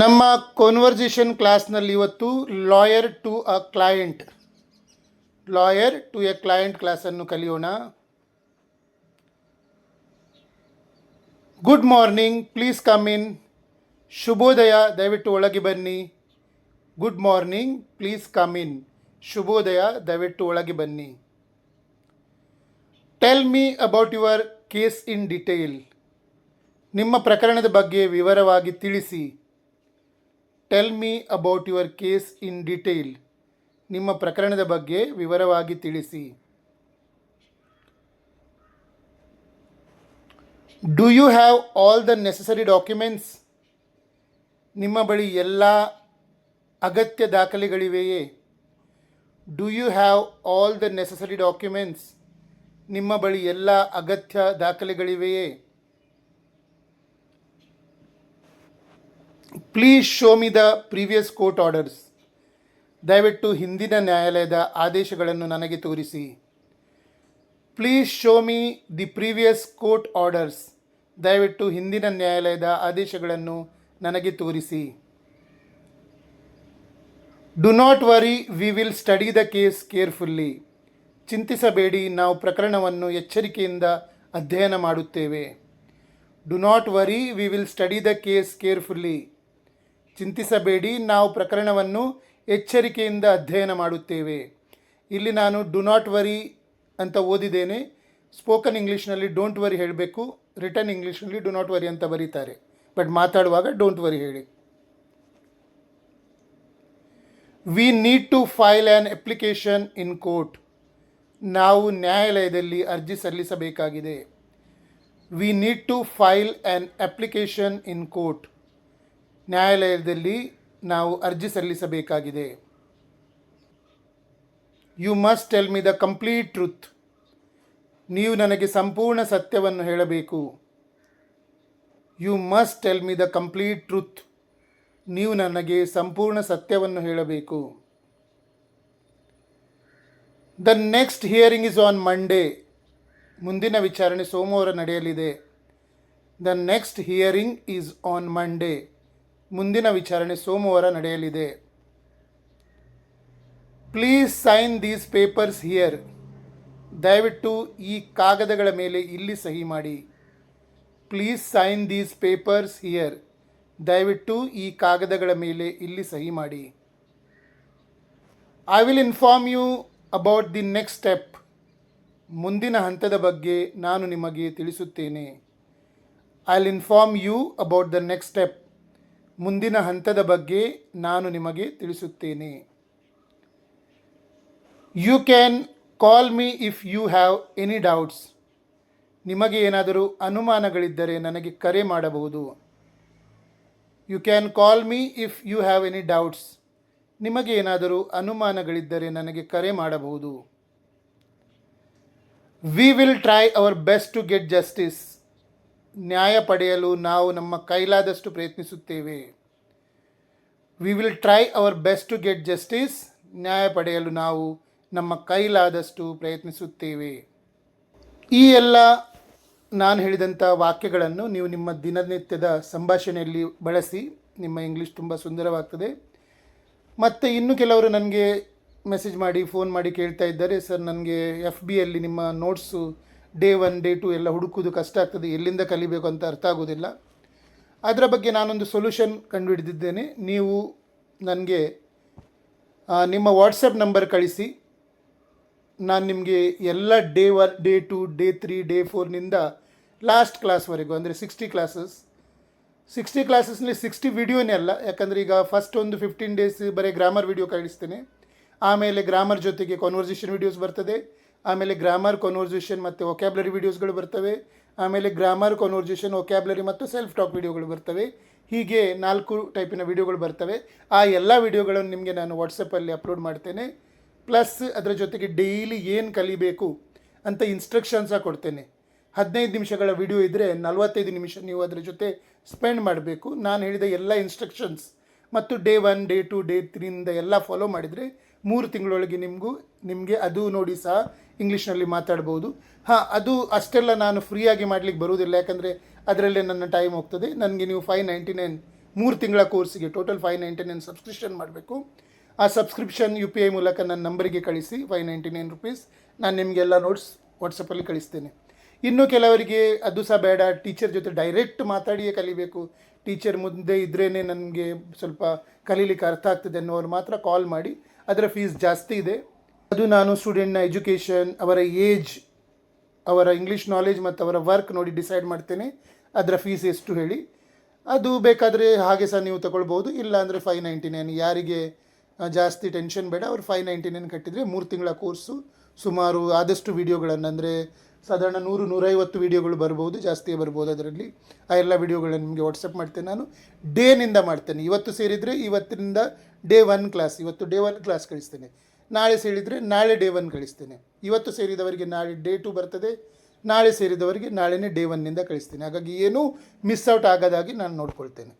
ನಮ್ಮ ಕಾನ್ವರ್ಸೇಷನ್ ಕ್ಲಾಸ್ನಲ್ಲಿ ಇವತ್ತು ಲಾಯರ್ ಟು ಅ ಕ್ಲೈಂಟ್ ಕ್ಲಾಸನ್ನು ಕಲಿಯೋಣ. Good morning, please come in. ಶುಭೋದಯ, ದಯವಿಟ್ಟು ಒಳಗೆ ಬನ್ನಿ. Good morning, please come in. ಶುಭೋದಯ, ದಯವಿಟ್ಟು ಒಳಗೆ ಬನ್ನಿ. Tell me about your case in detail. ನಿಮ್ಮ ಪ್ರಕರಣದ ಬಗ್ಗೆ ವಿವರವಾಗಿ ತಿಳಿಸಿ. Tell me about your case in detail. ನಿಮ್ಮ ಪ್ರಕರಣದ ಬಗ್ಗೆ ವಿವರವಾಗಿ ತಿಳಿಸಿ. Do you have all the necessary documents. ನಿಮ್ಮ ಬಳಿ ಎಲ್ಲ ಅಗತ್ಯ ದಾಖಲೆಗಳಿವೆಯೇ? Do you have all the necessary documents. ನಿಮ್ಮ ಬಳಿ ಎಲ್ಲ ಅಗತ್ಯ ದಾಖಲೆಗಳಿವೆಯೇ? Please show me the previous court orders. ದಯವಿಟ್ಟು ಹಿಂದಿನ ನ್ಯಾಯಾಲಯದ ಆದೇಶಗಳನ್ನು ನನಗೆ ತೋರಿಸಿ. Please show me the previous court orders. ದಯವಿಟ್ಟು ಹಿಂದಿನ ನ್ಯಾಯಾಲಯದ ಆದೇಶಗಳನ್ನು ನನಗೆ ತೋರಿಸಿ. Do not worry, we will study the case carefully. ಚಿಂತಿಸಬೇಡಿ, ನಾವು ಪ್ರಕರಣವನ್ನು ಎಚ್ಚರಿಕೆಯಿಂದ ಅಧ್ಯಯನ ಮಾಡುತ್ತೇವೆ. Do not worry, we will study the case carefully. ಚಿಂತಿಸಬೇಡಿ, ನಾವು ಪ್ರಕರಣವನ್ನು ಎಚ್ಚರಿಕೆಯಿಂದ ಅಧ್ಯಯನ ಮಾಡುತ್ತೇವೆ. ಇಲ್ಲಿ ನಾನು ಡು ನಾಟ್ ವರಿ ಅಂತ ಓದಿದ್ದೇನೆ. ಸ್ಪೋಕನ್ ಇಂಗ್ಲೀಷ್ನಲ್ಲಿ ಡೋಂಟ್ ವರಿ ಹೇಳಬೇಕು, ರಿಟರ್ನ್ ಇಂಗ್ಲೀಷ್ನಲ್ಲಿ ಡು ನಾಟ್ ವರಿ ಅಂತ ಬರೀತಾರೆ. ಬಟ್ ಮಾತಾಡುವಾಗ ಡೋಂಟ್ ವರಿ ಹೇಳಿ. We need to file an application in court. ನಾವು ನ್ಯಾಯಾಲಯದಲ್ಲಿ ಅರ್ಜಿ ಸಲ್ಲಿಸಬೇಕಾಗಿದೆ. We need to file an application in court. ನ್ಯಾಯಾಲಯದಲ್ಲಿ ನಾವು ಅರ್ಜಿ ಸಲ್ಲಿಸಬೇಕಾಗಿದೆ. You must tell me the complete truth. ನೀವು ನನಗೆ ಸಂಪೂರ್ಣ ಸತ್ಯವನ್ನು ಹೇಳಬೇಕು. You must tell me the complete truth. ನೀವು ನನಗೆ ಸಂಪೂರ್ಣ ಸತ್ಯವನ್ನು ಹೇಳಬೇಕು. The next hearing is on Monday. ಮುಂದಿನ ವಿಚಾರಣೆ ಸೋಮವಾರ ನಡೆಯಲಿದೆ. The next hearing is on Monday. ಮುಂದಿನ ವಿಚಾರಣೆ ಸೋಮವಾರ ನಡೆಯಲಿದೆ. Please sign these papers here. ದಯವಿಟ್ಟು ಈ ಕಾಗದಗಳ ಮೇಲೆ ಇಲ್ಲಿ ಸಹಿ ಮಾಡಿ. Please sign these papers here. ದಯವಿಟ್ಟು ಈ ಕಾಗದಗಳ ಮೇಲೆ ಇಲ್ಲಿ ಸಹಿ ಮಾಡಿ. I will inform you about the next step. ಮುಂದಿನ ಹಂತದ ಬಗ್ಗೆ ನಾನು ನಿಮಗೆ ತಿಳಿಸುತ್ತೇನೆ. I will inform you about the next step. ಮುಂದಿನ ಹಂತದ ಬಗ್ಗೆ ನಾನು ನಿಮಗೆ ತಿಳಿಸುತ್ತೇನೆ. You can call me if you have any doubts. ನಿಮಗೆ ಏನಾದರೂ ಅನುಮಾನಗಳಿದ್ದರೆ ನನಗೆ ಕರೆ ಮಾಡಬಹುದು. You can call me if you have any doubts. ನಿಮಗೆ ಏನಾದರೂ ಅನುಮಾನಗಳಿದ್ದರೆ ನನಗೆ ಕರೆ ಮಾಡಬಹುದು. We will try our best to get justice. ನ್ಯಾಯ ಪಡೆಯಲು ನಾವು ನಮ್ಮ ಕೈಲಾದಷ್ಟು ಪ್ರಯತ್ನಿಸುತ್ತೇವೆ. We will try our best to get justice. ನ್ಯಾಯ ಪಡೆಯಲು ನಾವು ನಮ್ಮ ಕೈಲಾದಷ್ಟು ಪ್ರಯತ್ನಿಸುತ್ತೇವೆ. ಈ ಎಲ್ಲ ನಾನು ಹೇಳಿದಂಥ ವಾಕ್ಯಗಳನ್ನು ನೀವು ನಿಮ್ಮ ದಿನನಿತ್ಯದ ಸಂಭಾಷಣೆಯಲ್ಲಿ ಬಳಸಿ. ನಿಮ್ಮ ಇಂಗ್ಲೀಷ್ ತುಂಬ ಸುಂದರವಾಗ್ತದೆ. ಮತ್ತು ಇನ್ನು ಕೆಲವರು ನನಗೆ ಮೆಸೇಜ್ ಮಾಡಿ ಫೋನ್ ಮಾಡಿ ಕೇಳ್ತಾ ಇದ್ದಾರೆ, ಸರ್ ನನಗೆ FBಯಲ್ಲಿ ನಿಮ್ಮ ನೋಟ್ಸು ಡೇ 1 ಡೇ 2 ಎಲ್ಲ ಹುಡುಕೋದು ಕಷ್ಟ ಆಗ್ತದೆ, ಎಲ್ಲಿಂದ ಕಲಿಬೇಕು ಅಂತ ಅರ್ಥ ಆಗೋದಿಲ್ಲ. ಅದರ ಬಗ್ಗೆ ನಾನೊಂದು ಸೊಲ್ಯೂಷನ್ ಕಂಡುಹಿಡಿದಿದ್ದೇನೆ. ನೀವು ನನಗೆ ನಿಮ್ಮ ವಾಟ್ಸಪ್ ನಂಬರ್ ಕಳಿಸಿ. ನಾನು ನಿಮಗೆ ಎಲ್ಲ ಡೇ 1 ಡೇ 2 ಡೇ 3 ಡೇ 4ನಿಂದ ಲಾಸ್ಟ್ ಕ್ಲಾಸ್ವರೆಗೂ, ಅಂದರೆ 60 ಕ್ಲಾಸಸ್ನಲ್ಲಿ 60 ವಿಡಿಯೋನೇ ಅಲ್ಲ, ಯಾಕಂದರೆ ಈಗ ಫಸ್ಟ್ ಒಂದು 15 ಡೇಸ್ ಬರೀ ಗ್ರಾಮರ್ ವಿಡಿಯೋ ಕಳಿಸ್ತೇನೆ. ಆಮೇಲೆ ಗ್ರಾಮರ್ ಜೊತೆಗೆ ಕಾನ್ವರ್ಸೇಷನ್ ವಿಡಿಯೋಸ್ ಬರ್ತದೆ. ಆಮೇಲೆ ಗ್ರಾಮರ್, ಕಾನ್ವರ್ಸೇಷನ್ ಮತ್ತು ವೊಕ್ಯಾಬ್ಲರಿ ವೀಡಿಯೋಸ್ಗಳು ಬರ್ತವೆ. ಆಮೇಲೆ ಗ್ರಾಮರ್, ಕಾನ್ವರ್ಸೇಷನ್, ವೊಕ್ಯಾಬ್ಲರಿ ಮತ್ತು ಸೆಲ್ಫ್ ಟಾಕ್ ವಿಡಿಯೋಗಳು ಬರ್ತವೆ. ಹೀಗೆ 4 ಟೈಪಿನ ವಿಡಿಯೋಗಳು ಬರ್ತವೆ. ಆ ಎಲ್ಲ ವಿಡಿಯೋಗಳನ್ನು ನಿಮಗೆ ನಾನು ವಾಟ್ಸಪ್ಪಲ್ಲಿ ಅಪ್ಲೋಡ್ ಮಾಡ್ತೇನೆ. ಪ್ಲಸ್ ಅದರ ಜೊತೆಗೆ ಡೈಲಿ ಏನು ಕಲಿಬೇಕು ಅಂತ ಇನ್ಸ್ಟ್ರಕ್ಷನ್ಸ ಕೊಡ್ತೇನೆ. 15 ನಿಮಿಷಗಳ ವಿಡಿಯೋ ಇದ್ದರೆ 45 ನಿಮಿಷ ನೀವು ಅದರ ಜೊತೆ ಸ್ಪೆಂಡ್ ಮಾಡಬೇಕು. ನಾನು ಹೇಳಿದ ಎಲ್ಲ ಇನ್ಸ್ಟ್ರಕ್ಷನ್ಸ್ ಮತ್ತು ಡೇ 1 ಡೇ 2 ಡೇ 3ಇಂದ ಎಲ್ಲ ಫಾಲೋ ಮಾಡಿದರೆ 3 ತಿಂಗಳೊಳಗೆ ನಿಮಗೆ ಅದು ನೋಡಿ ಸಹ ಇಂಗ್ಲೀಷ್ನಲ್ಲಿ ಮಾತಾಡ್ಬೋದು. ಅದು ಅಷ್ಟೆಲ್ಲ ನಾನು ಫ್ರೀಯಾಗಿ ಮಾಡಲಿಕ್ಕೆ ಬರುವುದಿಲ್ಲ, ಯಾಕಂದರೆ ಅದರಲ್ಲೇ ನನ್ನ ಟೈಮ್ ಹೋಗ್ತದೆ. ನನಗೆ ನೀವು $599 3 ತಿಂಗಳ ಕೋರ್ಸಿಗೆ ಟೋಟಲ್ 599 ಸಬ್ಸ್ಕ್ರಿಪ್ಷನ್ ಮಾಡಬೇಕು. ಆ ಸಬ್ಸ್ಕ್ರಿಪ್ಷನ್ UPI ಮೂಲಕ ನನ್ನ ನಂಬರಿಗೆ ಕಳಿಸಿ, 599 ರುಪೀಸ್. ನಾನು ನಿಮಗೆಲ್ಲ ನೋಟ್ಸ್ ವಾಟ್ಸಪ್ಪಲ್ಲಿ ಕಳಿಸ್ತೇನೆ. ಇನ್ನು ಕೆಲವರಿಗೆ ಅದು ಸಹ ಬೇಡ, ಟೀಚರ್ ಜೊತೆ ಡೈರೆಕ್ಟ್ ಮಾತಾಡಿಯೇ ಕಲಿಬೇಕು, ಟೀಚರ್ ಮುಂದೆ ಇದ್ರೇ ನನಗೆ ಸ್ವಲ್ಪ ಕಲೀಲಿಕ್ಕೆ ಅರ್ಥ ಆಗ್ತದೆ ಅನ್ನೋರು ಮಾತ್ರ ಕಾಲ್ ಮಾಡಿ. ಅದರ ಫೀಸ್ ಜಾಸ್ತಿ ಇದೆ. ಅದು ನಾನು ಸ್ಟೂಡೆಂಟ್ನ ಎಜುಕೇಷನ್, ಅವರ ಏಜ್, ಅವರ ಇಂಗ್ಲೀಷ್ ನಾಲೆಜ್ ಮತ್ತು ಅವರ ವರ್ಕ್ ನೋಡಿ ಡಿಸೈಡ್ ಮಾಡ್ತೇನೆ ಅದರ ಫೀಸ್ ಎಷ್ಟು ಹೇಳಿ. ಅದು ಬೇಕಾದರೆ ಹಾಗೆ ಸಹ ನೀವು ತಗೊಳ್ಬೋದು, ಇಲ್ಲ ಅಂದರೆ 599. ಯಾರಿಗೆ ಜಾಸ್ತಿ ಟೆನ್ಷನ್ ಬೇಡ, ಅವರು 599 ಕಟ್ಟಿದರೆ 3 ತಿಂಗಳ ಕೋರ್ಸು ಸುಮಾರು ಆದಷ್ಟು ವೀಡಿಯೋಗಳನ್ನು, ಅಂದರೆ ಸಾಧಾರಣ 100-150 ವೀಡಿಯೋಗಳು ಬರ್ಬೋದು, ಜಾಸ್ತಿಯೇ ಬರ್ಬೋದು ಅದರಲ್ಲಿ. ಆ ಎಲ್ಲ ವೀಡಿಯೋಗಳನ್ನು ನಿಮಗೆ ವಾಟ್ಸಪ್ ಮಾಡ್ತೇನೆ. ನಾನು ಡೇನಿಂದ ಮಾಡ್ತೇನೆ. ಇವತ್ತು ಸೇರಿದರೆ ಇವತ್ತಿನಿಂದ ಡೇ 1 ಕ್ಲಾಸ್, ಇವತ್ತು ಡೇ 1 ಕ್ಲಾಸ್ ಕಳಿಸ್ತೇನೆ. ನಾಳೆ ಸೇರಿದರೆ ನಾಳೆ ಡೇ 1 ಕಳಿಸ್ತೇನೆ. ಇವತ್ತು ಸೇರಿದವರಿಗೆ ನಾಳೆ ಡೇ 2 ಬರ್ತದೆ, ನಾಳೆ ಸೇರಿದವರಿಗೆ ನಾಳೆನೇ ಡೇ 1ನಿಂದ ಕಳಿಸ್ತೇನೆ. ಹಾಗಾಗಿ ಏನೂ ಮಿಸ್ ಔಟ್ ಆಗದಾಗಿ ನಾನು ನೋಡ್ಕೊಳ್ತೇನೆ.